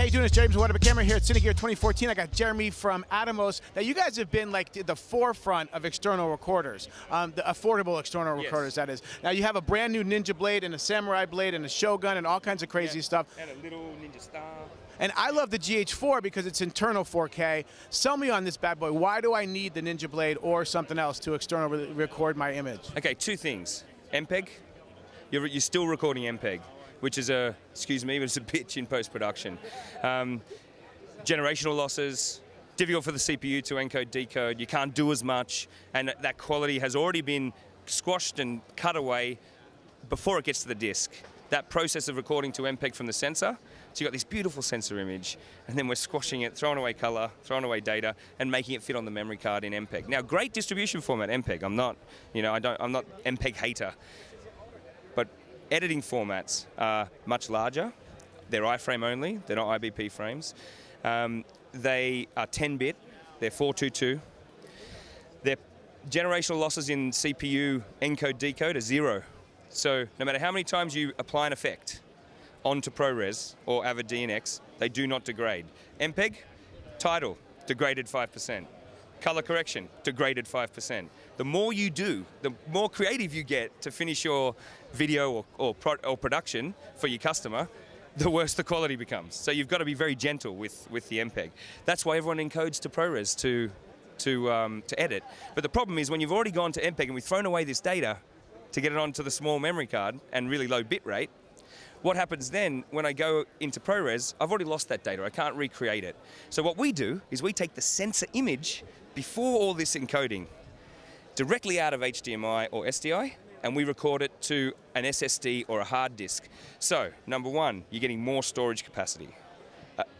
you doing? It's Jeromy from What Camera here at Cine 2014. I got Jeromy from Atomos. Now, you guys have been like the forefront of external recorders, the affordable external recorders, that is. Now, you have a brand new Ninja blade and a Samurai blade and a Shogun and all kinds of crazy stuff. And a little Ninja Star. And I love the GH4 because it's internal 4K. Sell me on this bad boy. Why do I need the Ninja blade or something else to externally record my image? Okay, two things. MPEG. You're still recording MPEG, which is excuse me, but it's a bitch in post-production. Generational losses, difficult for the CPU to encode, decode. You can't do as much, and that quality has already been squashed and cut away before it gets to the disk. That process of recording to MPEG from the sensor, so you've got this beautiful sensor image, and then we're squashing it, throwing away color, throwing away data, and making it fit on the memory card in MPEG. Now, great distribution format, MPEG. I'm not MPEG hater. But editing formats are much larger. They're iframe only. They're not IBP frames. They are 10-bit. They're 422. Their generational losses in CPU encode decode are 0. So no matter how many times you apply an effect onto ProRes or Avid DNX, they do not degrade. MPEG, title, degraded 5%. Color correction, degraded 5%. The more you do, the more creative you get to finish your video or production for your customer, the worse the quality becomes. So you've got to be very gentle with the MPEG. That's why everyone encodes to ProRes to edit. But the problem is when you've already gone to MPEG and we've thrown away this data to get it onto the small memory card and really low bit rate, what happens then when I go into ProRes, I've already lost that data. I can't recreate it. So what we do is we take the sensor image before all this encoding directly out of HDMI or SDI, and we record it to an SSD or a hard disk. So, number one, you're getting more storage capacity.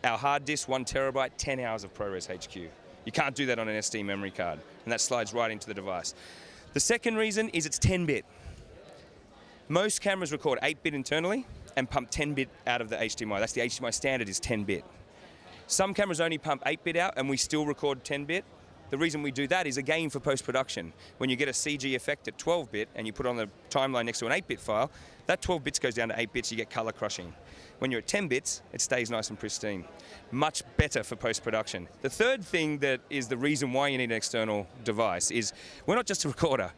Our hard disk, 1 terabyte, 10 hours of ProRes HQ. You can't do that on an SD memory card, and that slides right into the device. The second reason is it's 10-bit. Most cameras record 8-bit internally and pump 10-bit out of the HDMI. That's the HDMI standard is 10-bit. Some cameras only pump 8-bit out and we still record 10-bit. The reason we do that is again for post-production. When you get a CG effect at 12-bit and you put on the timeline next to an 8-bit file, that 12 bits goes down to 8 bits, you get color crushing. When you're at 10 bits, it stays nice and pristine. Much better for post-production. The third thing that is the reason why you need an external device is we're not just a recorder.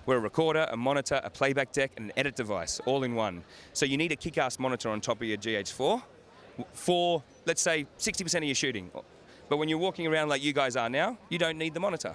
We're a recorder, a monitor, a playback deck, and an edit device, all in one. So you need a kick-ass monitor on top of your GH4 for, let's say, 60% of your shooting. But when you're walking around like you guys are now, you don't need the monitor,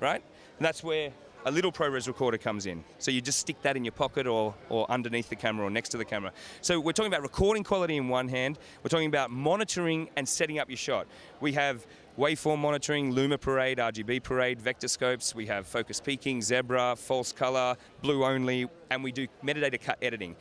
right? And that's where a little ProRes recorder comes in. So you just stick that in your pocket or underneath the camera or next to the camera. So we're talking about recording quality in one hand. We're talking about monitoring and setting up your shot. We have waveform monitoring, Luma Parade, RGB Parade, vector scopes. We have focus peaking, zebra, false color, blue only, and we do metadata cut editing.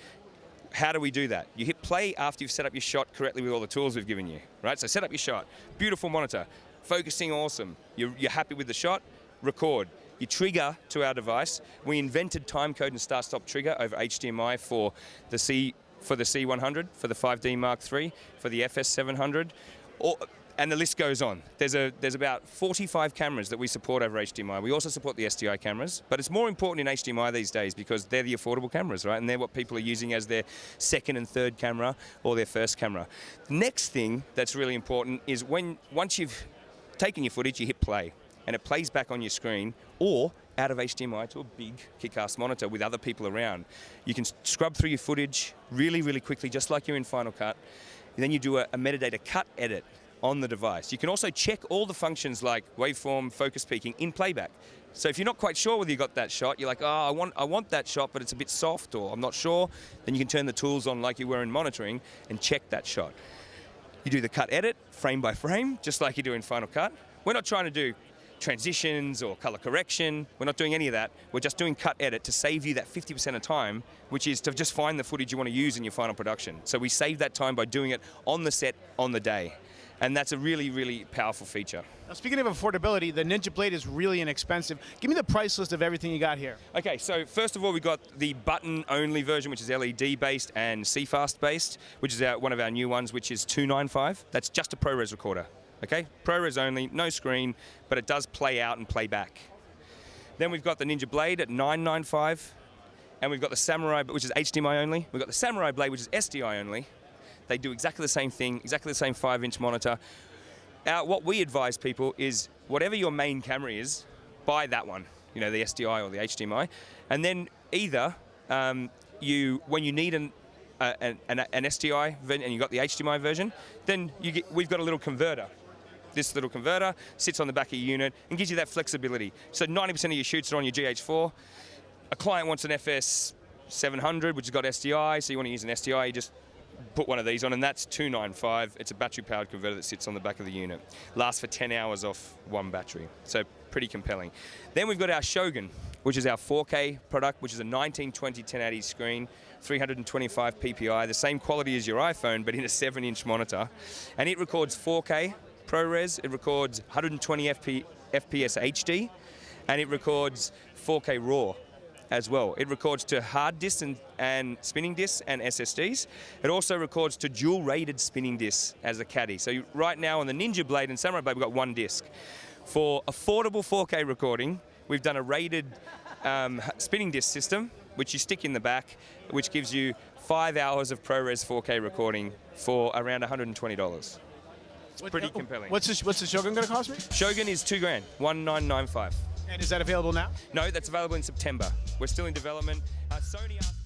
How do we do that? You hit play after you've set up your shot correctly with all the tools we've given you, right? So set up your shot, beautiful monitor, focusing awesome. You're happy with the shot, record. You trigger to our device. We invented timecode and start-stop trigger over HDMI for the C100, for the 5D Mark III, for the FS700, and the list goes on. There's about 45 cameras that we support over HDMI. We also support the SDI cameras, but it's more important in HDMI these days because they're the affordable cameras, right? And they're what people are using as their second and third camera or their first camera. The next thing that's really important is once you've taken your footage, you hit play, and it plays back on your screen or out of HDMI to a big kick-ass monitor with other people around. You can scrub through your footage really, really quickly, just like you're in Final Cut. And then you do a metadata cut edit on the device. You can also check all the functions like waveform, focus peaking in playback. So if you're not quite sure whether you got that shot, you're like, oh, I want that shot, but it's a bit soft, or I'm not sure, then you can turn the tools on like you were in monitoring and check that shot. You do the cut edit, frame by frame, just like you do in Final Cut. We're not trying to do transitions or color correction. We're not doing any of that. We're just doing cut edit to save you that 50% of time, which is to just find the footage you want to use in your final production. So we save that time by doing it on the set, on the day. And that's a really, really powerful feature. Now, speaking of affordability, the Ninja blade is really inexpensive. Give me the price list of everything you got here. Okay, so first of all, we got the button-only version, which is LED-based and CFast-based, which is one of our new ones, which is $295. That's just a ProRes recorder. Okay, ProRes only, no screen, but it does play out and play back. Then we've got the Ninja blade at $995, and we've got the Samurai, which is HDMI only. We've got the Samurai blade, which is SDI only. They do exactly the same thing, exactly the same 5-inch monitor. What we advise people is whatever your main camera is, buy that one, the SDI or the HDMI, and then either when you need an SDI and you've got the HDMI version, then we've got a little converter. This little converter sits on the back of your unit and gives you that flexibility. So 90% of your shoots are on your GH4. A client wants an FS 700, which has got SDI, so you want to use an SDI, you just put one of these on, and that's $295. It's a battery-powered converter that sits on the back of the unit. Lasts for 10 hours off one battery, so pretty compelling. Then we've got our Shogun, which is our 4K product, which is a 1920 1080 screen, 325 PPI, the same quality as your iPhone, but in a 7-inch monitor. And it records 4K ProRes, it records 120 FPS HD, and it records 4K RAW as well. It records to hard disks and spinning disks and SSDs. It also records to dual-rated spinning disks as a caddy. So right now on the Ninja Blade and Samurai Blade, we've got one disc. For affordable 4K recording, we've done a rated spinning disc system, which you stick in the back, which gives you 5 hours of ProRes 4K recording for around $120. It's pretty compelling. What's the Shogun going to cost me? Shogun is $2,000, $1,995. And is that available now? No, that's available in September. We're still in development. Sony asked